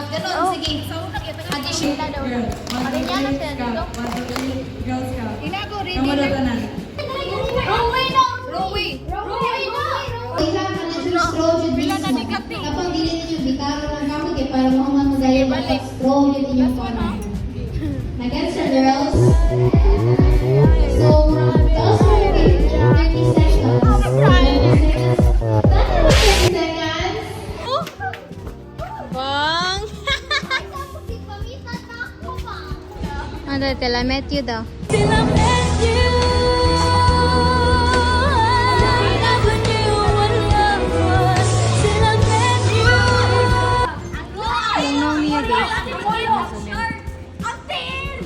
Ganon, sige. Addition. Girls Scout. Inago, ready. Kamu na tanan. Roway no! Roway! Roway no! Kapag dili ninyo bitaro ng kamay kay para mo nga madali mag-straw yun inyong kamay. Nag-gets your girls? So, those are the 30 seconds. 30 seconds. Bang! Ano, tila met you daw.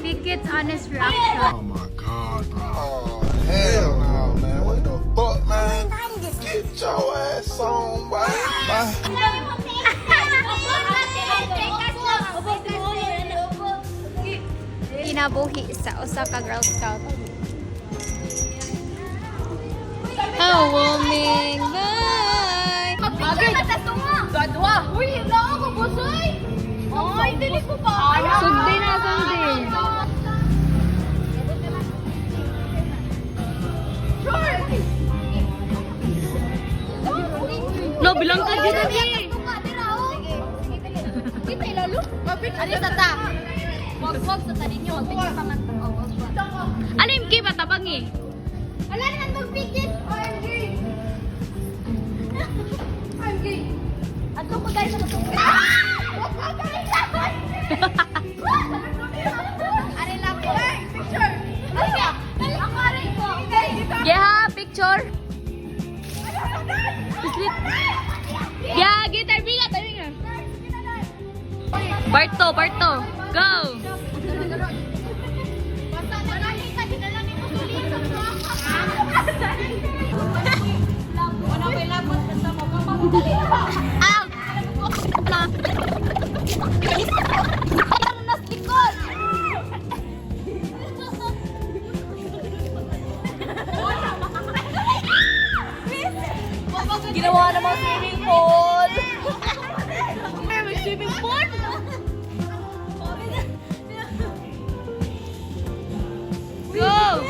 Big Kids honest reaction. Oh my god, bro. Oh, hell no, man. What the fuck, man? Get your ass on, boy. Kinabuhi sa usa ka Girl Scout. Hawaming bye! Gadwa! Uy, hila ako, busoy! Ay, dili ko pa! Sugdi na, sugdi. No, bilang ka dito, eh! Kita ilalo? Ano sa ta? Wag sa ta ninyo. Wag pa man. Ano yung kiba tabang eh? Wala naman mag-pigit. OMG! OMG! Ato ko tayo sa matungkol. Wag ka kain lahat! Ari lang po. Picture! Ari ka! Ang aray ko! Yeah, picture! Yeah, gitar bigat! Barto, go! Ginawa naman swimming pool! May swimming pool? Go!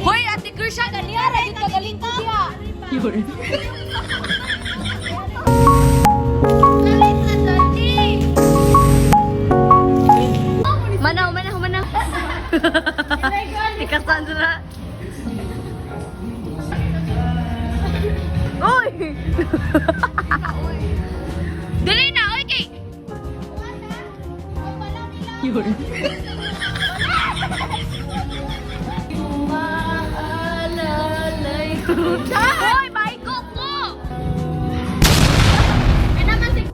Hoy, Ate Kirsha, ganyan! Dito galing ko siya! Yun. Manaw! Ikasan na! Uy! Dali na! Uy, kay! Yun. Hoy, baiko ko!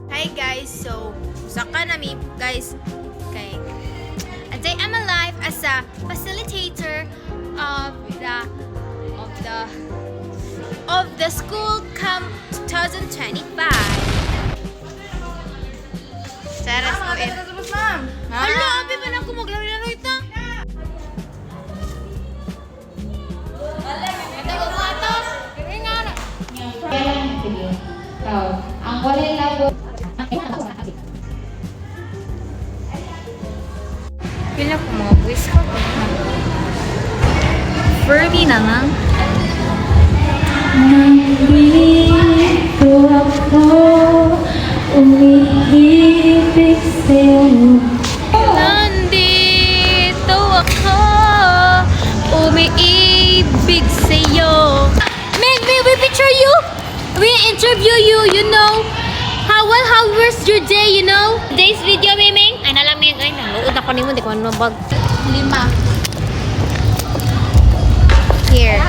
Hi guys, so saka nami guys kay a day I'm alive as a facilitator of the school camp 2025. Saras ko in. Hala, abi ba na ako maglaro-laro ito? Ang walay labo. Pila ko mga buwis ko. Furby na lang. Nandito ako, umiibig sa'yo. Nandito ako, umiibig sa'yo. Meg, we picture you. We interview you, you know. How was your day, you know? Today's video, Miming. Ay, nalang Meg. Ay, naluod ako nimo. Di ko ano bag. 5. Here.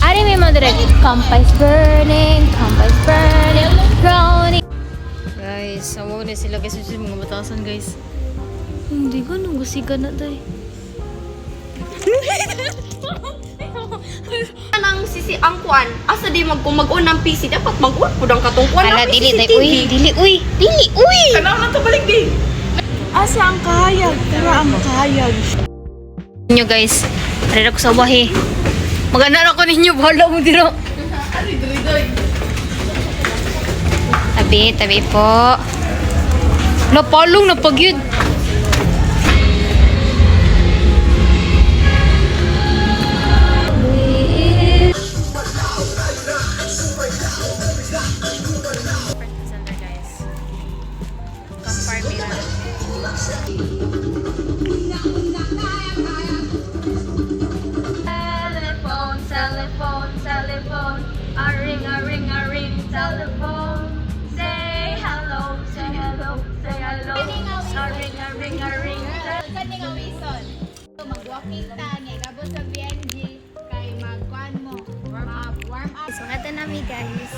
Ari may mga direct. Campfires burning, browning. Guys, sawo na sila guys. Yung mga batasan, guys. Hindi ko nung gusiga na, day. Nang sisi ang kwan, asa di mag-un ng PC, dapat mag-un po ng katungkuan Ala, ng dili, day. CCTV. Dili, uy! Kailangan na ito balik di. Asa ang kahayag? Tara ang kahayag. Nyo guys, arira ko sa wahi. Maganda ko ninyo, bahala mo dito. Tabi po. Napalong na pagyud. Telephone, a ring, telephone. Say hello, say hello, say hello. A ring. Saan nga wison? Mag-walking ta, nga gabos sa BNG, kay magkuhan mo, warm up. So, ito na mi guys.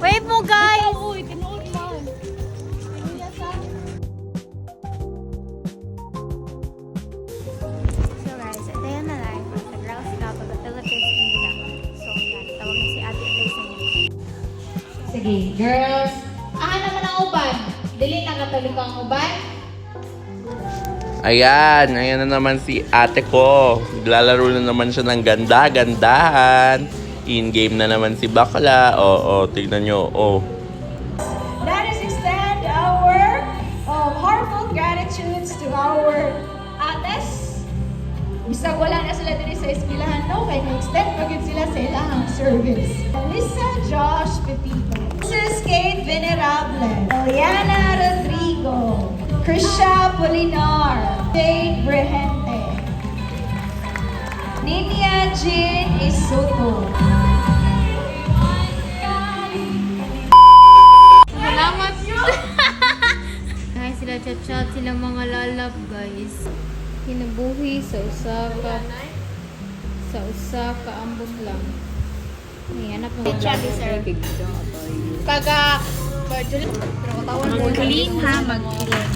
Wave mo guys! Uy, tinuod man. So guys, ito yung na live. Sa Girls Cup of the Philippines, Manila. So yan, tawagin si Ate Elisa niya. Sige, girls. Aha naman ang uban. Dili na katulog ang uban. Ayan na naman si ate ko. Naglalaro na naman siya ng ganda-gandahan. In-game na naman si Bakla. Oo, tignan nyo. Oh. Let us extend our heartfelt gratitudes to our ates. Bisag wala na sila diri sa eskwelahan, no? Kaya na-extend pagod sila sa ilang service. Alyssa Josh Pepito. Mrs. Kate Venerable. Eliana Rodrigo. Krisha Polinar. Jade Brehente. Ninia Jean Isoto. Salamat. Guys, sila chat-chat, sila mga lalab, guys. Kinabuhi sa Osaka, ambot lang. Ayan, hanap ng Chabi, sir. Kaga, pero katawan mo. Clean ha, mag-clean.